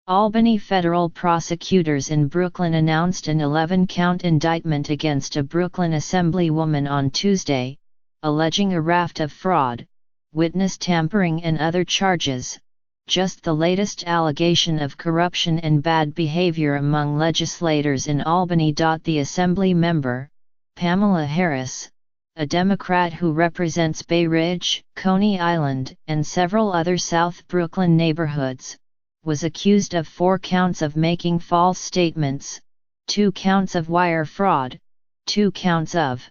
Albany federal prosecutors in Brooklyn announced an 11-count indictment against a Brooklyn Assemblywoman on Tuesday, alleging a raft of fraud, witness tampering and other charges, just the latest allegation of corruption and bad behavior among legislators in Albany. The Assembly member, Pamela Harris, a Democrat who represents Bay Ridge, Coney Island, and several other South Brooklyn neighborhoods, was accused of 4 counts of making false statements, 2 counts of wire fraud, 2 counts of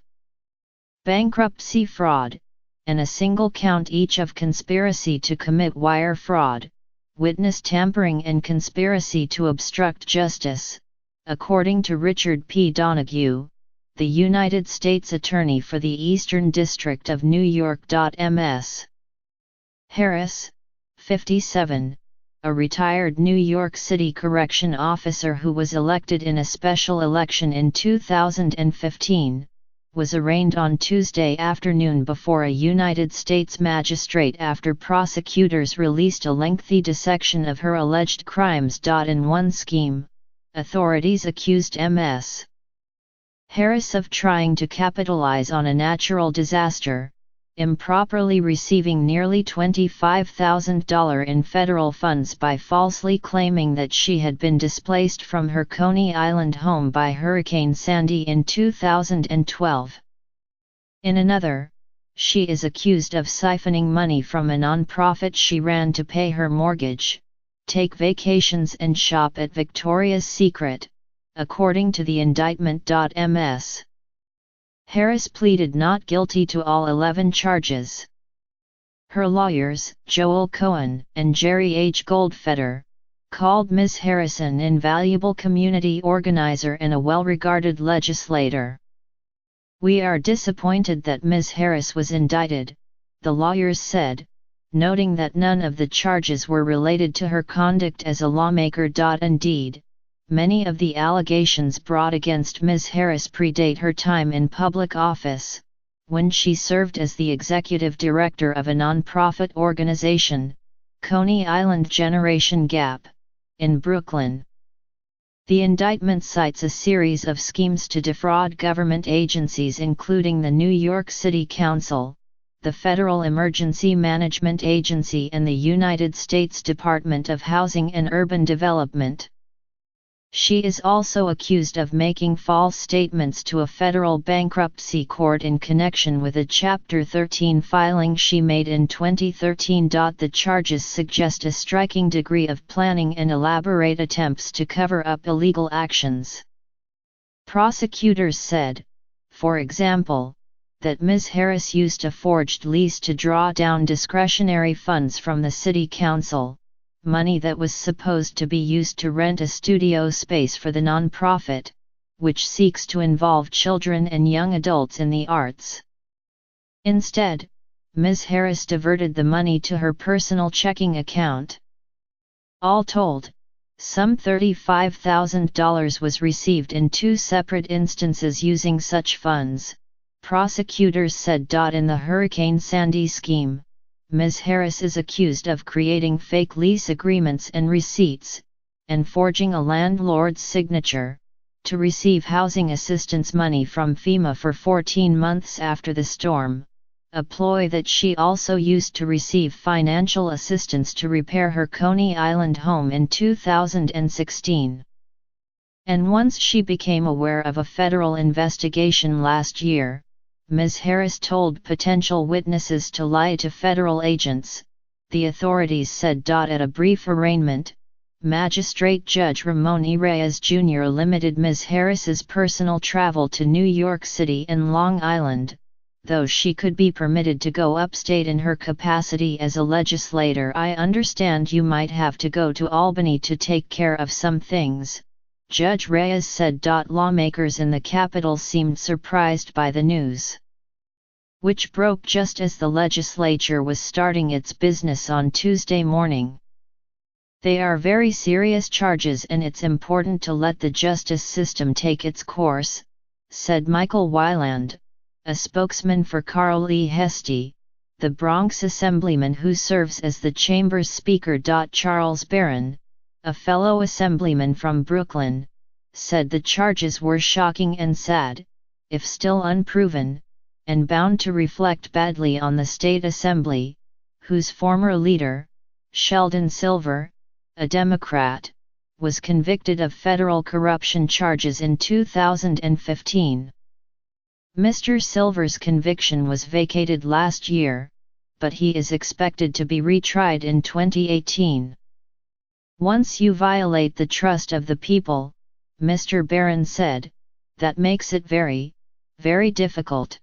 bankruptcy fraud, and a single count each of conspiracy to commit wire fraud, witness tampering and conspiracy to obstruct justice, according to Richard P. Donoghue, the United States Attorney for the Eastern District of New York. Ms. Harris, 57, a retired New York City correction officer who was elected in a special election in 2015, was arraigned on Tuesday afternoon before a United States magistrate after prosecutors released a lengthy dissection of her alleged crimes. In one scheme, authorities accused Ms. Harris of trying to capitalize on a natural disaster, improperly receiving nearly $25,000 in federal funds by falsely claiming that she had been displaced from her Coney Island home by Hurricane Sandy in 2012. In another, she is accused of siphoning money from a nonprofit she ran to pay her mortgage, take vacations and shop at Victoria's Secret, according to the indictment. Ms. Harris pleaded not guilty to all 11 charges. Her lawyers, Joel Cohen and Jerry H. Goldfeder, called Ms. Harris an invaluable community organizer and a well-regarded legislator. "We are disappointed that Ms. Harris was indicted," the lawyers said, noting that none of the charges were related to her conduct as a lawmaker. Indeed, many of the allegations brought against Ms. Harris predate her time in public office, when she served as the executive director of a nonprofit organization, Coney Island Generation Gap, in Brooklyn. The indictment cites a series of schemes to defraud government agencies including the New York City Council, the Federal Emergency Management Agency and the United States Department of Housing and Urban Development. She is also accused of making false statements to a federal bankruptcy court in connection with a Chapter 13 filing she made in 2013. The charges suggest a striking degree of planning and elaborate attempts to cover up illegal actions. Prosecutors said, for example, that Ms. Harris used a forged lease to draw down discretionary funds from the city council, money that was supposed to be used to rent a studio space for the nonprofit, which seeks to involve children and young adults in the arts. Instead, Ms. Harris diverted the money to her personal checking account. All told, some $35,000 was received in 2 separate instances using such funds, prosecutors said. In the Hurricane Sandy scheme, Ms. Harris is accused of creating fake lease agreements and receipts, and forging a landlord's signature, to receive housing assistance money from FEMA for 14 months after the storm, a ploy that she also used to receive financial assistance to repair her Coney Island home in 2016. And once she became aware of a federal investigation last year, Ms. Harris told potential witnesses to lie to federal agents, the authorities said. At a brief arraignment, Magistrate Judge Ramon E. Reyes Jr. limited Ms. Harris's personal travel to New York City and Long Island, though she could be permitted to go upstate in her capacity as a legislator. "I understand you might have to go to Albany to take care of some things," Judge Reyes said. Lawmakers in the Capitol seemed surprised by the news, which broke just as the legislature was starting its business on Tuesday morning. "They are very serious charges and it's important to let the justice system take its course," said Michael Weiland, a spokesman for Carl E. Hesty, the Bronx Assemblyman who serves as the chamber's speaker. Charles Barron, a fellow assemblyman from Brooklyn, said the charges were shocking and sad, if still unproven, and bound to reflect badly on the state assembly, whose former leader, Sheldon Silver, a Democrat, was convicted of federal corruption charges in 2015. Mr. Silver's conviction was vacated last year, but he is expected to be retried in 2018. Once you violate the trust of the people, Mr. Barron said, that makes it very, very difficult.